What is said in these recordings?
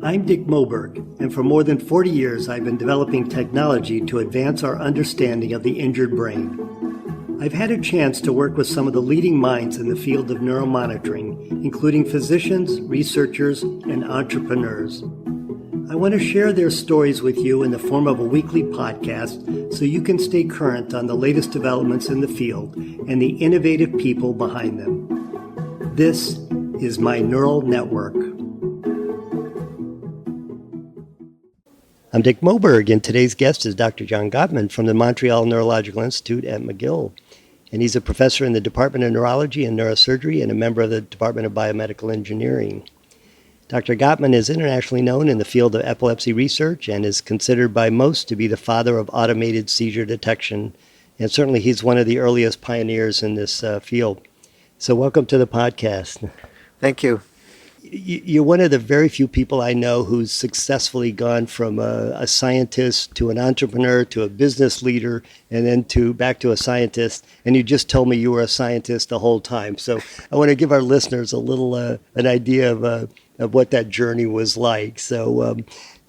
I'm Dick Moberg, and for more than 40 years I've been developing technology to advance our understanding of the injured brain. I've had a chance to work with some of the leading minds in the field of neuromonitoring, including physicians, researchers, and entrepreneurs. I want to share their stories with you in the form of a weekly podcast so you can stay current on the latest developments in the field and the innovative people behind them. This is my neural network. I'm Dick Moberg, and today's guest is Dr. John Gotman from the Montreal Neurological Institute at McGill. And he's a professor in the Department of Neurology and Neurosurgery and a member of the Department of Biomedical Engineering. Dr. Gotman is internationally known in the field of epilepsy research and is considered by most to be the father of automated seizure detection. And certainly he's one of the earliest pioneers in this field. So welcome to the podcast. Thank you. You're one of the very few people I know who's successfully gone from a scientist to an entrepreneur to a business leader and then back to a scientist. And you just told me you were a scientist the whole time. So I want to give our listeners a little an idea of what that journey was like. So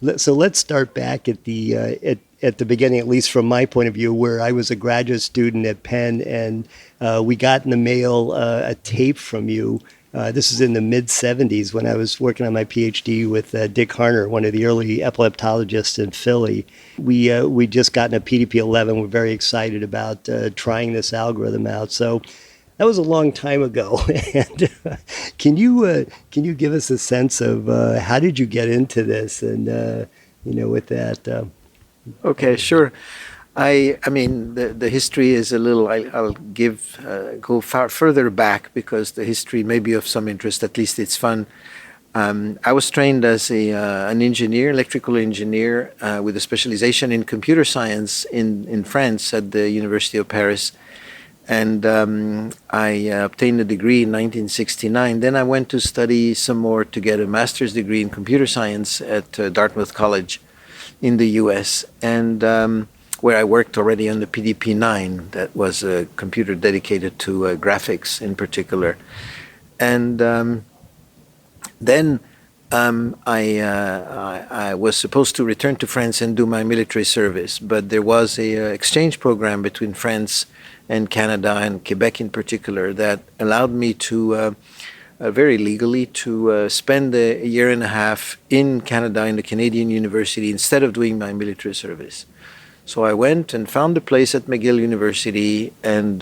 let's start back at the beginning, at least from my point of view, where I was a graduate student at Penn, and we got in the mail a tape from you. This is in the mid-'70s when I was working on my PhD with Dick Harner, one of the early epileptologists in Philly. We just gotten a PDP-11. We're very excited about trying this algorithm out. So that was a long time ago. And can you give us a sense of how did you get into this? And with that. Okay, sure. I mean, the history is a little, I'll go far further back because the history may be of some interest, at least it's fun. I was trained as an engineer, electrical engineer, with a specialization in computer science in France at the University of Paris. And I obtained a degree in 1969. Then I went to study some more to get a master's degree in computer science at Dartmouth College in the US. And where I worked already on the PDP-9, that was a computer dedicated to graphics in particular. And then I was supposed to return to France and do my military service, but there was a exchange program between France and Canada and Quebec in particular that allowed me to, very legally, to spend a year and a half in Canada in the Canadian University instead of doing my military service. So I went and found a place at McGill University and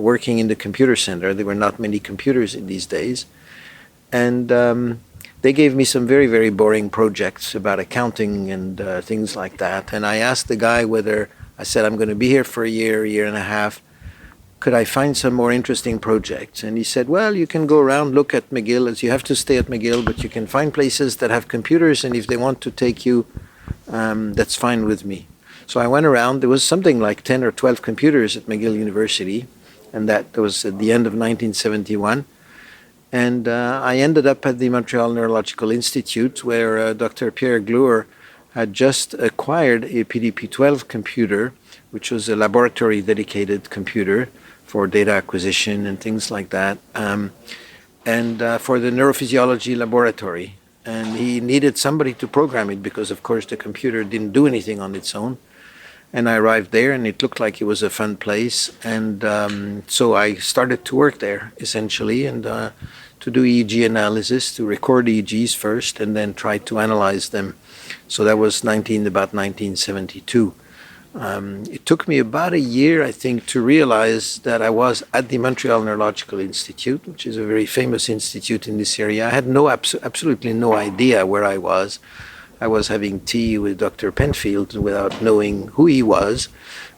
working in the computer center. There were not many computers in these days. And they gave me some very, very boring projects about accounting and things like that. And I asked the guy I said, I'm going to be here for a year and a half. Could I find some more interesting projects? And he said, well, you can go around, look at McGill, as you have to stay at McGill, but you can find places that have computers, and if they want to take you, that's fine with me. So I went around. There was something like 10 or 12 computers at McGill University, and that was at the end of 1971. And I ended up at the Montreal Neurological Institute, where Dr. Pierre Gluer had just acquired a PDP-12 computer, which was a laboratory-dedicated computer for data acquisition and things like that, and for the neurophysiology laboratory. And he needed somebody to program it because, of course, the computer didn't do anything on its own. And I arrived there, and it looked like it was a fun place. And so I started to work there, essentially, and to do EEG analysis, to record EEGs first, and then try to analyze them. So that was about 1972. It took me about a year, I think, to realize that I was at the Montreal Neurological Institute, which is a very famous institute in this area. I had absolutely no idea where I was. I was having tea with Dr. Penfield without knowing who he was.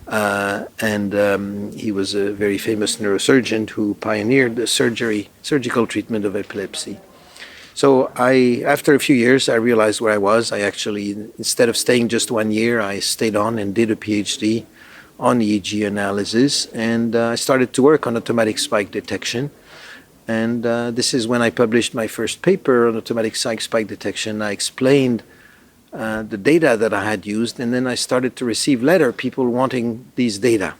And he was a very famous neurosurgeon who pioneered the surgical treatment of epilepsy. So after a few years, I realized where I was. I actually, instead of staying just 1 year, I stayed on and did a PhD on EEG analysis. And I started to work on automatic spike detection. And this is when I published my first paper on automatic spike detection. I explained the data that I had used, and then I started to receive people wanting these data.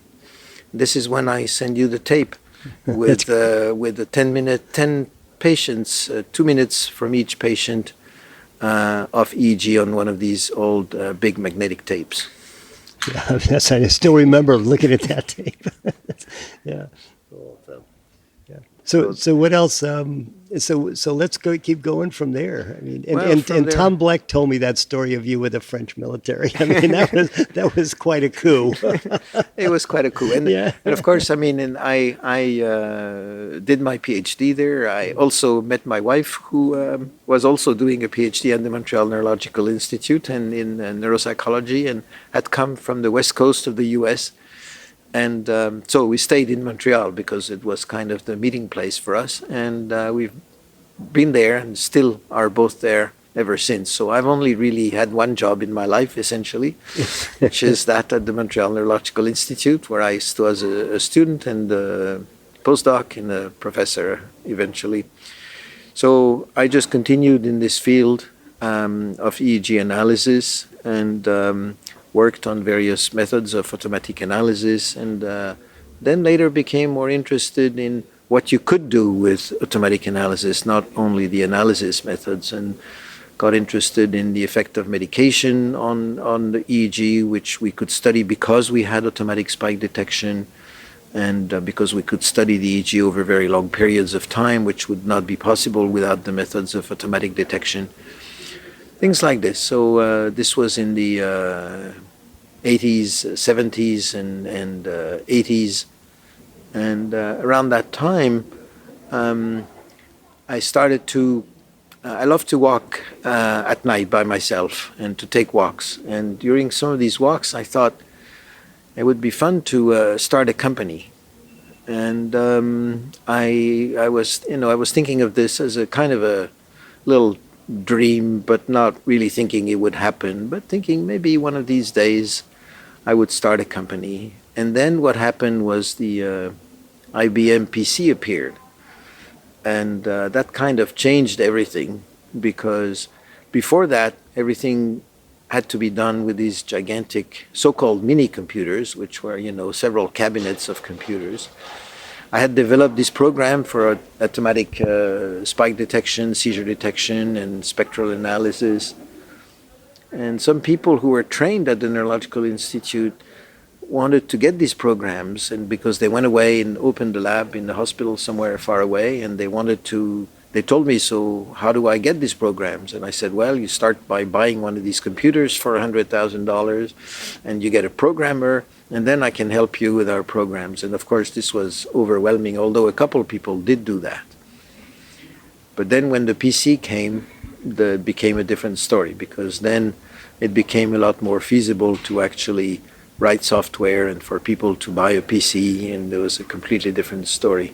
This is when I send you the tape with the 10 patients, 2 minutes from each patient, of EEG on one of these old big magnetic tapes. Yeah, yes, I still remember looking at that tape. Yeah. Cool. So, yeah. So what else? So let's keep going from there. I mean, and there, Tom Black told me that story of you with the French military. I mean, that was quite a coup. it was quite a coup, and Yeah. and of course, I mean, and I did my PhD there. I also met my wife, who was also doing a PhD at the Montreal Neurological Institute and in neuropsychology, and had come from the west coast of the U.S. And so we stayed in Montreal because it was kind of the meeting place for us. And we've been there and still are both there ever since. So I've only really had one job in my life, essentially, which is that at the Montreal Neurological Institute, where I was a student and a postdoc and a professor eventually. So I just continued in this field of EEG analysis and worked on various methods of automatic analysis, and then later became more interested in what you could do with automatic analysis, not only the analysis methods, and got interested in the effect of medication on the EEG, which we could study because we had automatic spike detection, and because we could study the EEG over very long periods of time, which would not be possible without the methods of automatic detection. Things like this. So this was in the 80s, 70s, and 80s. And around that time, I started to, I love to walk at night by myself and to take walks. And during some of these walks, I thought it would be fun to start a company. And I was thinking of this as a kind of a little dream, but not really thinking it would happen, but thinking maybe one of these days I would start a company. And then what happened was the IBM PC appeared, and that kind of changed everything, because before that everything had to be done with these gigantic so-called mini computers, which were, several cabinets of computers. I had developed this program for automatic spike detection, seizure detection, and spectral analysis. And some people who were trained at the Neurological Institute wanted to get these programs, and because they went away and opened a lab in the hospital somewhere far away, and they told me, so how do I get these programs? And I said, well, you start by buying one of these computers for $100,000, and you get a programmer, and then I can help you with our programs. And of course, this was overwhelming, although a couple of people did do that. But then when the PC came, it became a different story, because then it became a lot more feasible to actually write software and for people to buy a PC, and there was a completely different story.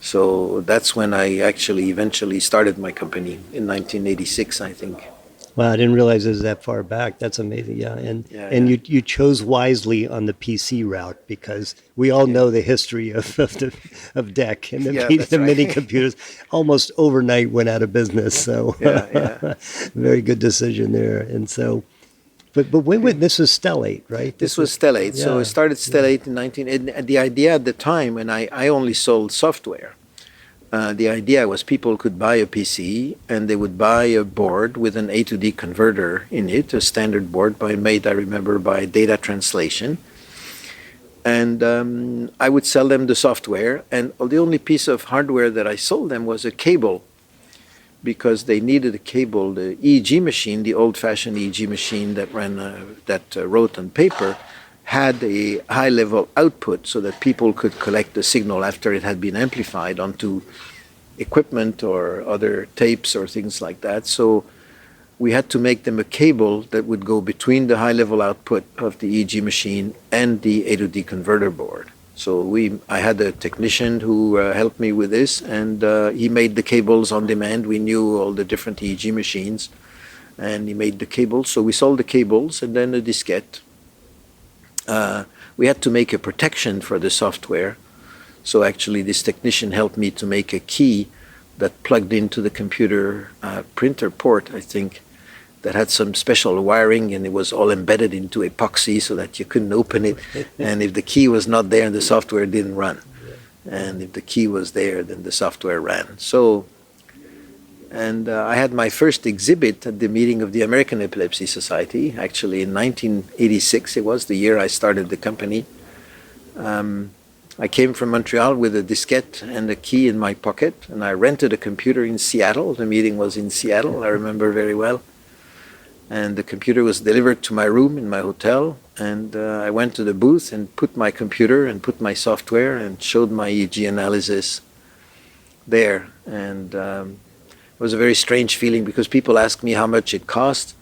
So that's when I actually eventually started my company in 1986, I think. Wow, I didn't realize it was that far back. That's amazing. Yeah, and you chose wisely on the PC route, because we all know the history of DEC and the mini computers. Almost overnight went out of business. So very good decision there. And so, but when this was Stellate, right? This was Stellate. Yeah. So I started Stellate in and the idea at the time, when I only sold software. The idea was people could buy a PC and they would buy a board with an A to D converter in it, a standard board made, I remember, by Data Translation. And I would sell them the software, and the only piece of hardware that I sold them was a cable, because they needed a cable. The EEG machine, the old-fashioned EEG machine that wrote on paper, had a high-level output so that people could collect the signal after it had been amplified onto equipment or other tapes or things like that. So we had to make them a cable that would go between the high-level output of the EEG machine and the A to D converter board. So I had a technician who helped me with this, and he made the cables on demand. We knew all the different EEG machines, and he made the cables. So we sold the cables and then a diskette. We had to make a protection for the software. So actually this technician helped me to make a key that plugged into the computer printer port, I think, that had some special wiring, and it was all embedded into epoxy so that you couldn't open it. And if the key was not there, the software didn't run. And if the key was there, then the software ran. So And I had my first exhibit at the meeting of the American Epilepsy Society, actually in 1986. It was the year I started the company. I came from Montreal with a diskette and a key in my pocket, and I rented a computer in Seattle. The meeting was in Seattle, I remember very well. And the computer was delivered to my room in my hotel, and I went to the booth and put my computer and put my software and showed my EEG analysis there. And it was a very strange feeling because people asked me how much it cost,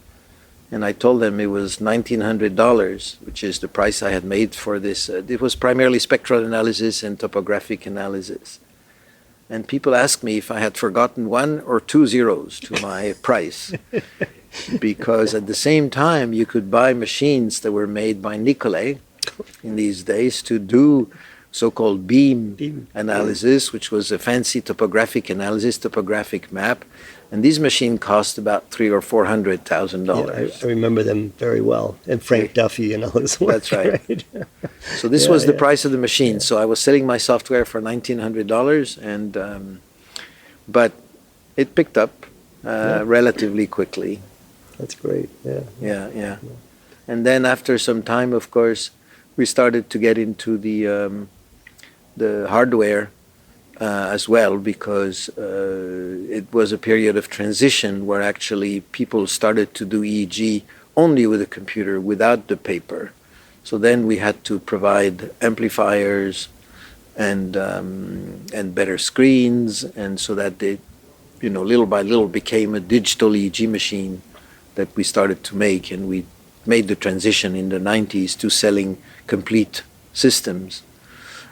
and I told them it was $1,900, which is the price I had made for this. It was primarily spectral analysis and topographic analysis. And people asked me if I had forgotten 1 or 2 zeros to my price, because at the same time you could buy machines that were made by Nicolay in these days to do so-called beam analysis, which was a fancy topographic analysis, topographic map, and these machines cost about $300,000 or $400,000. I remember them very well, and Frank Duffy and all his work. That's right. So this was the price of the machine. So I was selling my software for $1,900, and but it picked up relatively quickly. That's great. Yeah. And then after some time, of course, we started to get into the hardware as well, because it was a period of transition where actually people started to do EEG only with a computer, without the paper. So then we had to provide amplifiers and better screens, and so that they, little by little became a digital EEG machine that we started to make, and we made the transition in the 90s to selling complete systems,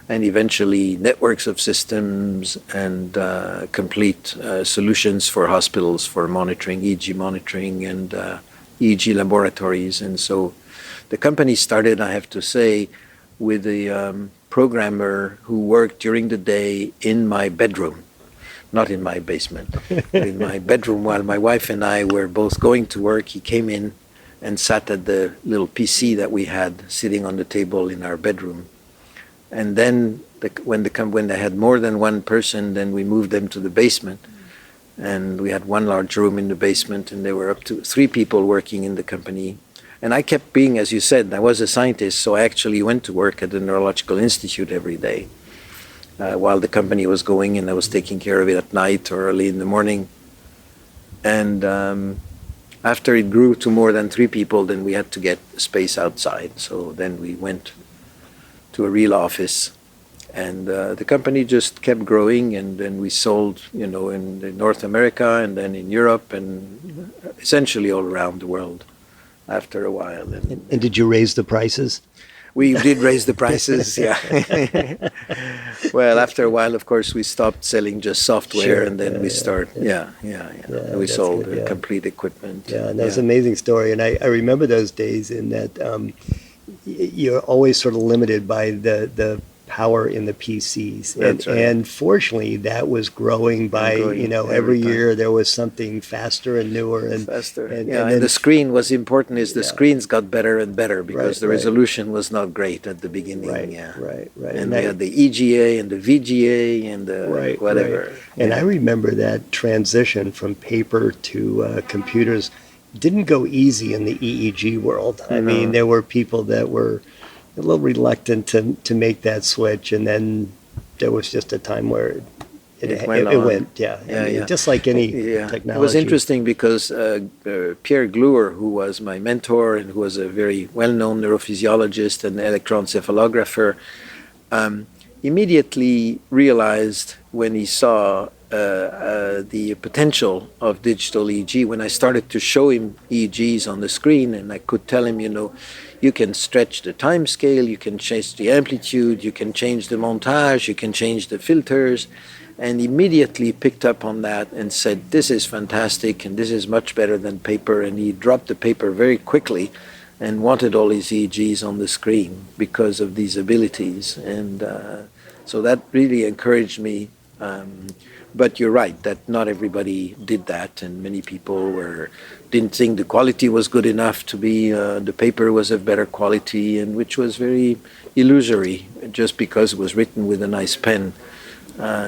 and eventually networks of systems and complete solutions for hospitals for monitoring, EEG monitoring, and EEG laboratories. And so the company started, I have to say, with a programmer who worked during the day in my bedroom, not in my basement, but in my bedroom while my wife and I were both going to work. He came in and sat at the little PC that we had sitting on the table in our bedroom. And then when they had more than one person, then we moved them to the basement. And we had one large room in the basement, and there were up to 3 people working in the company. And I kept being, as you said, I was a scientist, so I actually went to work at the Neurological Institute every day while the company was going, and I was taking care of it at night or early in the morning. And after it grew to more than 3 people, then we had to get space outside. So then we went to a real office, and the company just kept growing, and then we sold, in North America and then in Europe and essentially all around the world after a while. And did you raise the prices? We did raise the prices, yeah. Well, after a while, of course, we stopped selling just software, and then we started, we sold complete equipment. Yeah, and that's an amazing story. And I remember those days in that you're always sort of limited by the power in the PCs. That's right. And fortunately, that was growing by, every year there was something faster and newer. And faster. And the screen was important, the screens got better and better because the resolution was not great at the beginning. Right. And we had the EGA and the VGA and the whatever. Right. And I remember that transition from paper to computers didn't go easy in the EEG world. I mean, there were people that were a little reluctant to make that switch, and then there was just a time where it went. Just like any technology. It was interesting because Pierre Gluer, who was my mentor and who was a very well-known neurophysiologist and electroencephalographer, immediately realized when he saw the potential of digital EEG, when I started to show him EEGs on the screen, and I could tell him, you can stretch the time scale, you can change the amplitude, you can change the montage, you can change the filters, and immediately picked up on that and said, this is fantastic and this is much better than paper. And he dropped the paper very quickly and wanted all his EEGs on the screen because of these abilities. And so that really encouraged me. But you're right that not everybody did that, and many people didn't think the quality was good enough to be, the paper was of better quality, and which was very illusory. Just because it was written with a nice pen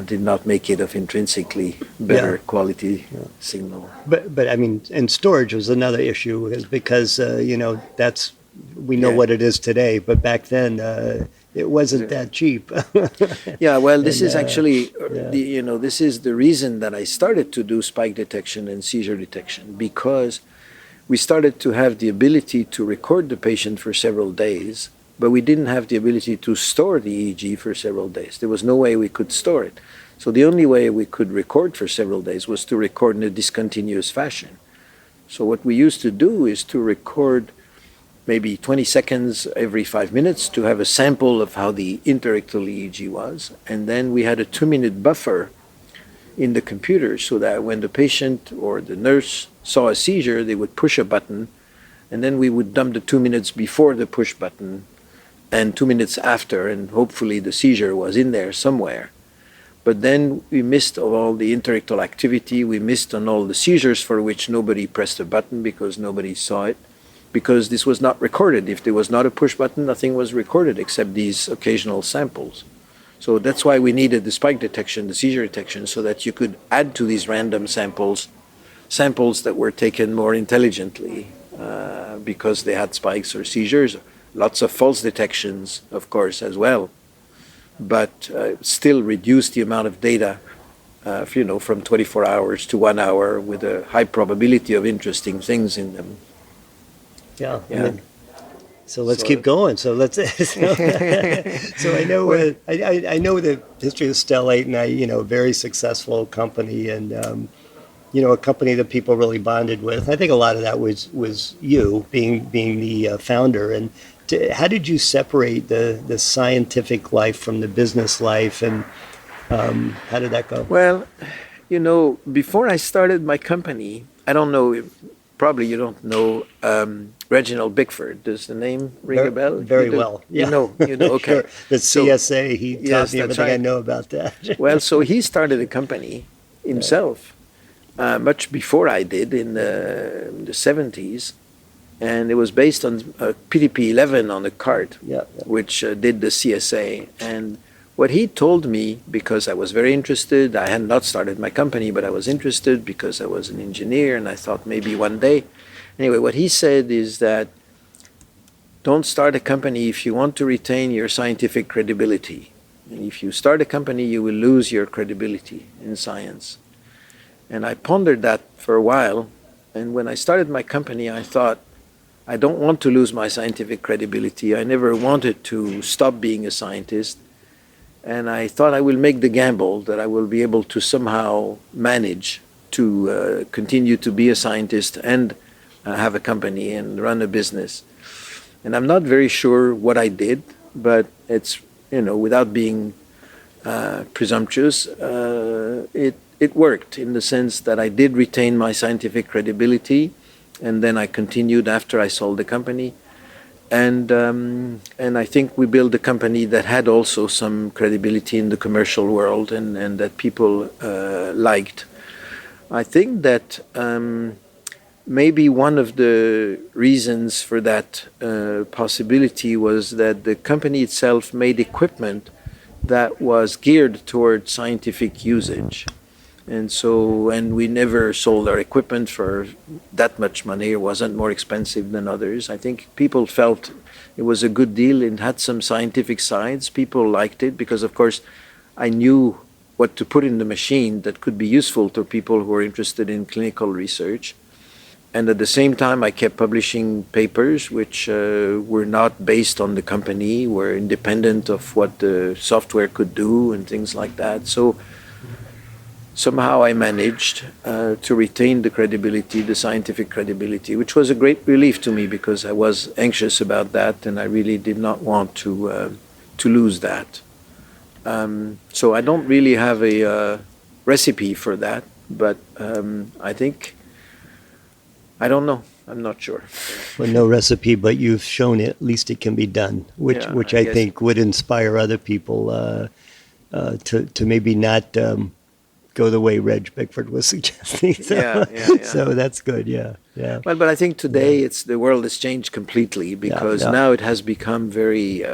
did not make it of intrinsically better quality signal. But I mean, and storage was another issue is because, that's, we know what it is today, but back then, it wasn't that cheap. Yeah, well, this And, is actually, yeah. this is the reason that I started to do spike detection and seizure detection, because we started to have the ability to record the patient for several days, but we didn't have the ability to store the EEG for several days. There was no way we could store it. So the only way we could record for several days was to record in a discontinuous fashion. So what we used to do is to record maybe 20 seconds every 5 minutes to have a sample of how the interictal EEG was. And then we had a 2-minute buffer in the computer so that when the patient or the nurse saw a seizure, they would push a button, and then we would dump the 2 minutes before the push button and 2 minutes after, and hopefully the seizure was in there somewhere. But then we missed all the interictal activity, we missed on all the seizures for which nobody pressed a button because nobody saw it, because this was not recorded. If there was not a push button, nothing was recorded except these occasional samples. So that's why we needed the spike detection, the seizure detection, so that you could add to these random samples that were taken more intelligently because they had spikes or seizures. Lots of false detections, of course, as well, but still reduce the amount of data, from 24 hours to 1 hour with a high probability of interesting things in them. Yeah. Yeah. I mean, so let's keep going. So let's. So I know I know the history of Stellate, and a very successful company, and a company that people really bonded with. I think a lot of that was you being the founder. And how did you separate the scientific life from the business life, and how did that go? Well, before I started my company, I don't know. Probably you don't know Reginald Bickford. Does the name ring a bell? Very well. Yeah. You know. Okay. Sure. The CSA. He taught me everything right. I know about that. Well, so he started a company himself much before I did in the 70s, and it was based on PDP-11 on the cart, which did the CSA. And what he told me, because I was very interested, I had not started my company, but I was interested because I was an engineer, and I thought maybe one day. Anyway, what he said is that don't start a company if you want to retain your scientific credibility. And if you start a company, you will lose your credibility in science. And I pondered that for a while, and when I started my company, I thought, I don't want to lose my scientific credibility. I never wanted to stop being a scientist. And I thought I will make the gamble that I will be able to somehow manage to continue to be a scientist and have a company and run a business. And I'm not very sure what I did, but it's, without being presumptuous, it worked in the sense that I did retain my scientific credibility, and then I continued after I sold the company. And I think we built a company that had also some credibility in the commercial world and that people liked. I think that maybe one of the reasons for that possibility was that the company itself made equipment that was geared toward scientific usage. And we never sold our equipment for that much money. It wasn't more expensive than others. I think people felt it was a good deal. It had some scientific sides. People liked it because, of course, I knew what to put in the machine that could be useful to people who were interested in clinical research. And at the same time, I kept publishing papers which were not based on the company, were independent of what the software could do and things like that. So somehow I managed to retain the credibility, the scientific credibility, which was a great relief to me because I was anxious about that and I really did not want to lose that. So I don't really have a recipe for that, but I think, I don't know. I'm not sure. Well, no recipe, but you've shown it, at least it can be done, which I think would inspire other people to maybe not go the way Reg Bickford was suggesting. So, so that's good. Yeah. Well, but I think today the world has changed completely because now it has become very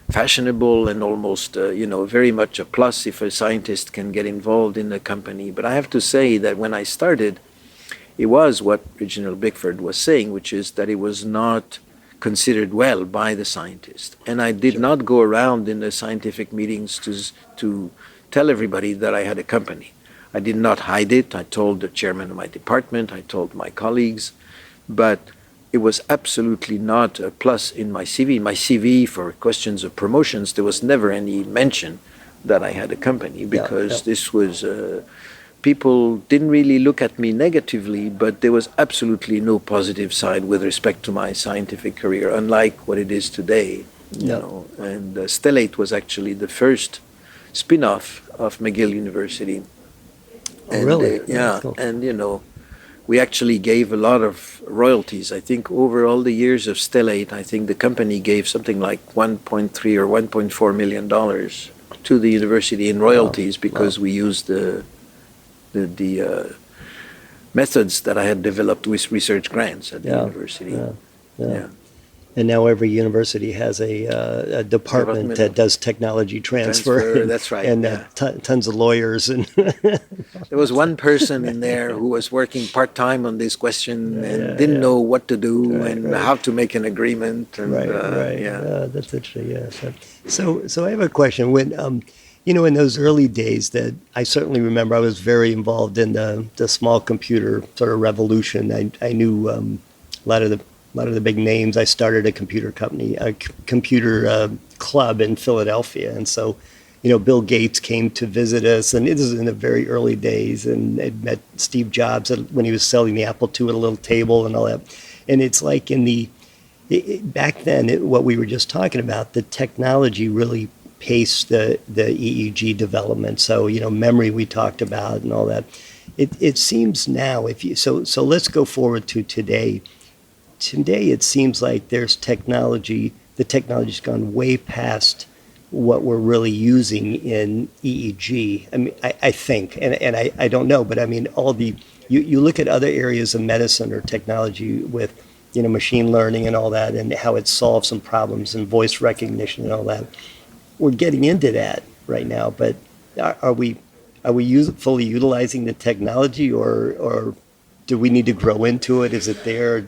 fashionable and almost, very much a plus if a scientist can get involved in a company. But I have to say that when I started, it was what Reginald Bickford was saying, which is that it was not considered well by the scientist. And I did not go around in the scientific meetings to tell everybody that I had a company. I did not hide it. I told the chairman of my department, I told my colleagues, but it was absolutely not a plus in my CV. In my CV, for questions of promotions, there was never any mention that I had a company, because this was, people didn't really look at me negatively, but there was absolutely no positive side with respect to my scientific career, unlike what it is today. And Stellate was actually the first spin-off of McGill University. And, really? Cool. And we actually gave a lot of royalties. I think over all the years of Stellate, I think the company gave something like $1.3 or $1.4 million to the university in royalties, because we used the methods that I had developed with research grants at the university. Yeah. And now every university has a department that does technology transfer. That's right. And tons of lawyers. And there was one person in there who was working part-time on this question and didn't know what to do and how to make an agreement. And, that's interesting. Yeah. So I have a question. When in those early days, that I certainly remember, I was very involved in the small computer sort of revolution. I knew a lot of the big names. I started a computer company, a computer club in Philadelphia. And so, Bill Gates came to visit us, and it was in the very early days, and I'd met Steve Jobs when he was selling the Apple II at a little table and all that. And it's like back then, what we were just talking about, the technology really paced the EEG development. So, memory we talked about and all that. It seems now, so let's go forward to today. Today, it seems like there's technology. The technology's gone way past what we're really using in EEG. I mean, I think, and I don't know, but I mean, you look at other areas of medicine or technology with, machine learning and all that, and how it solves some problems and voice recognition and all that. We're getting into that right now, but are we fully utilizing the technology, or do we need to grow into it? Is it there?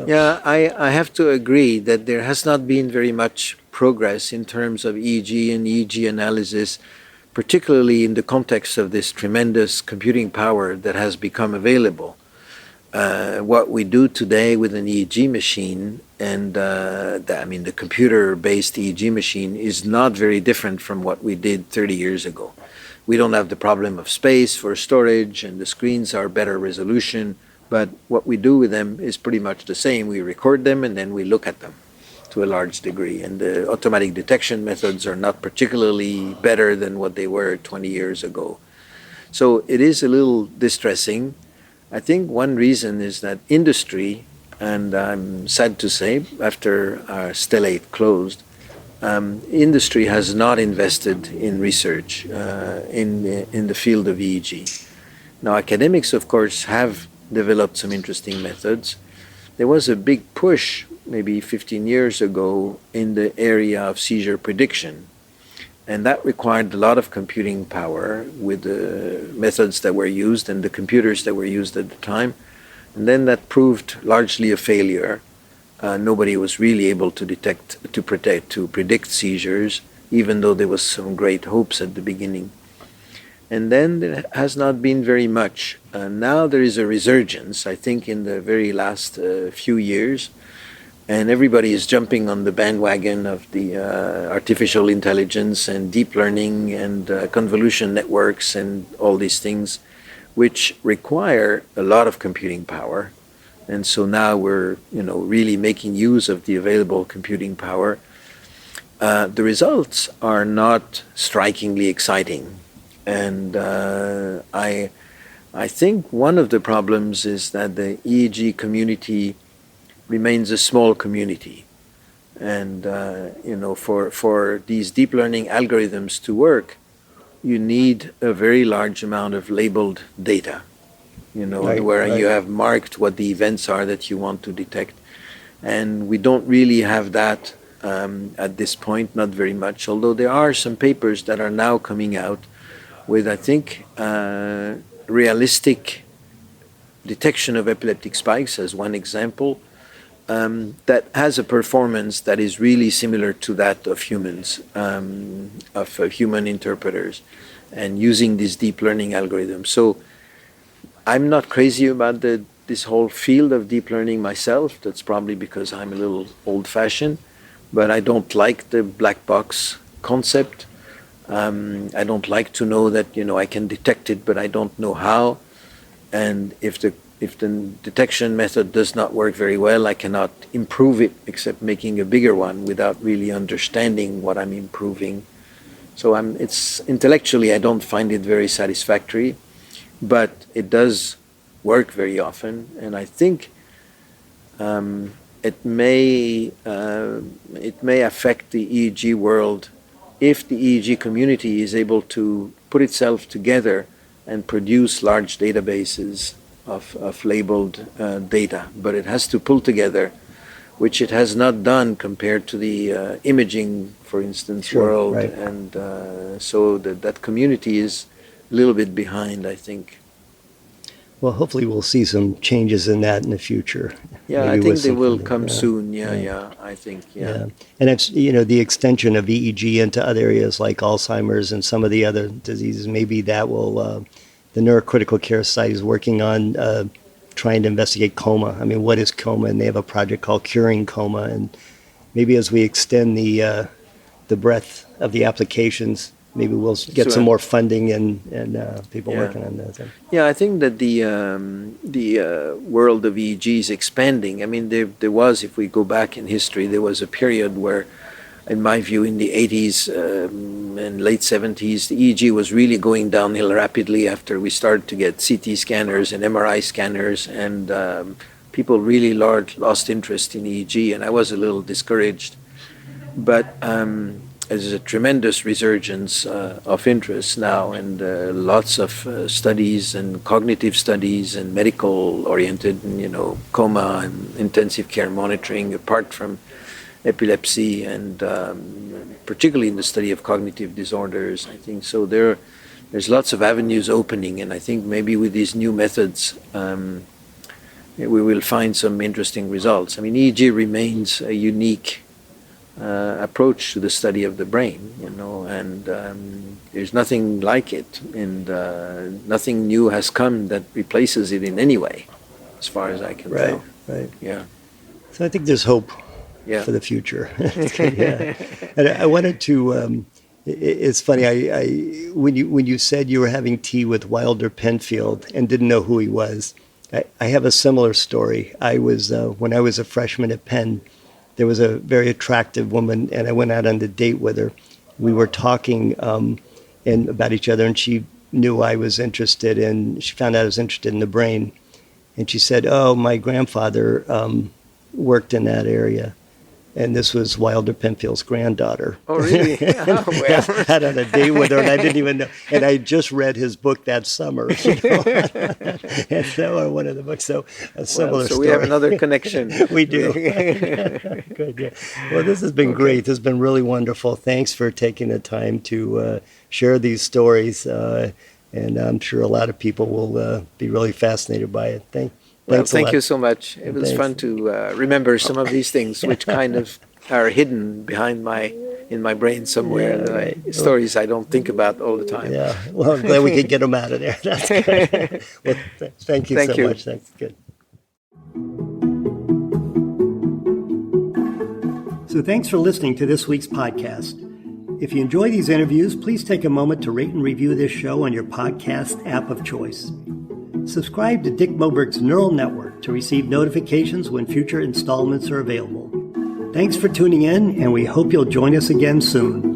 Yeah, I have to agree that there has not been very much progress in terms of EEG and EEG analysis, particularly in the context of this tremendous computing power that has become available. What we do today with an EEG machine, and the computer-based EEG machine, is not very different from what we did 30 years ago. We don't have the problem of space for storage, and the screens are better resolution, but what we do with them is pretty much the same. We record them and then we look at them to a large degree, and the automatic detection methods are not particularly better than what they were 20 years ago. So it is a little distressing. I think one reason is that industry, and I'm sad to say, after our Stellate closed, industry has not invested in research in the field of EEG. Now, academics, of course, have developed some interesting methods. There was a big push maybe 15 years ago in the area of seizure prediction, and that required a lot of computing power with the methods that were used and the computers that were used at the time. And then that proved largely a failure. Nobody was really able to predict seizures, even though there was some great hopes at the beginning. And then there has not been very much. Now there is a resurgence, I think, in the very last few years, and everybody is jumping on the bandwagon of the artificial intelligence and deep learning and convolution networks and all these things, which require a lot of computing power. And so now we're, really making use of the available computing power. The results are not strikingly exciting. And I think one of the problems is that the EEG community remains a small community. And, for these deep learning algorithms to work, you need a very large amount of labeled data. Where you have marked what the events are that you want to detect. And we don't really have that at this point, not very much, although there are some papers that are now coming out with, I think, realistic detection of epileptic spikes as one example, that has a performance that is really similar to that of humans, of human interpreters, and using these deep learning algorithms. So I'm not crazy about this whole field of deep learning myself. That's probably because I'm a little old-fashioned, but I don't like the black box concept. I don't like to know that, I can detect it, but I don't know how. And if the detection method does not work very well, I cannot improve it except making a bigger one without really understanding what I'm improving. So it's intellectually, I don't find it very satisfactory, but it does work very often, and I think it may affect the EEG world if the EEG community is able to put itself together and produce large databases of labeled data. But it has to pull together, which it has not done compared to the imaging, for instance, world. Right. And so that community is a little bit behind, I think. Well, hopefully we'll see some changes in that in the future. Yeah, Maybe I think with they will something, come soon. Yeah, I think, yeah. And it's, the extension of EEG into other areas like Alzheimer's and some of the other diseases, maybe that will, the Neurocritical Care Society is working on trying to investigate coma. I mean, what is coma? And they have a project called Curing Coma. And maybe as we extend the breadth of the applications, maybe we'll get some more funding and people working on that. Yeah, I think that the world of EEG is expanding. I mean, there was, if we go back in history, there was a period where, in my view, in the 80s and late 70s, the EEG was really going downhill rapidly after we started to get CT scanners and MRI scanners, and people really lost interest in EEG, and I was a little discouraged. But there's a tremendous resurgence of interest now, and lots of studies and cognitive studies and medical-oriented, coma and intensive care monitoring, apart from epilepsy, and particularly in the study of cognitive disorders, I think. So there's lots of avenues opening, and I think maybe with these new methods, we will find some interesting results. I mean, EEG remains a unique approach to the study of the brain, and there's nothing like it, and nothing new has come that replaces it in any way, as far as I can tell. Right. Yeah. So I think there's hope for the future. Yeah. And I wanted to. It's funny. When you said you were having tea with Wilder Penfield and didn't know who he was, I have a similar story. I was when I was a freshman at Penn. There was a very attractive woman, and I went out on a date with her. We were talking and about each other, and she knew I was interested in. She found out I was interested in the brain, and she said, "Oh, my grandfather worked in that area." And this was Wilder Penfield's granddaughter. Oh, really? Yeah, well. I had on a date with her, and I didn't even know. And I just read his book that summer. And so one of the books. So a similar so story. we have another connection. We do. Good. Yeah. Well, this has been great. This has been really wonderful. Thanks for taking the time to share these stories. And I'm sure a lot of people will be really fascinated by it. Thank you so much. It was fun to remember some of these things, which kind of are hidden in my brain somewhere. Stories I don't think about all the time. Yeah. Well, I'm glad we could get them out of there. That's good. Well, thank you so much. That's good. So thanks for listening to this week's podcast. If you enjoy these interviews, please take a moment to rate and review this show on your podcast app of choice. Subscribe to Dick Moberg's Neural Network to receive notifications when future installments are available. Thanks for tuning in, and we hope you'll join us again soon.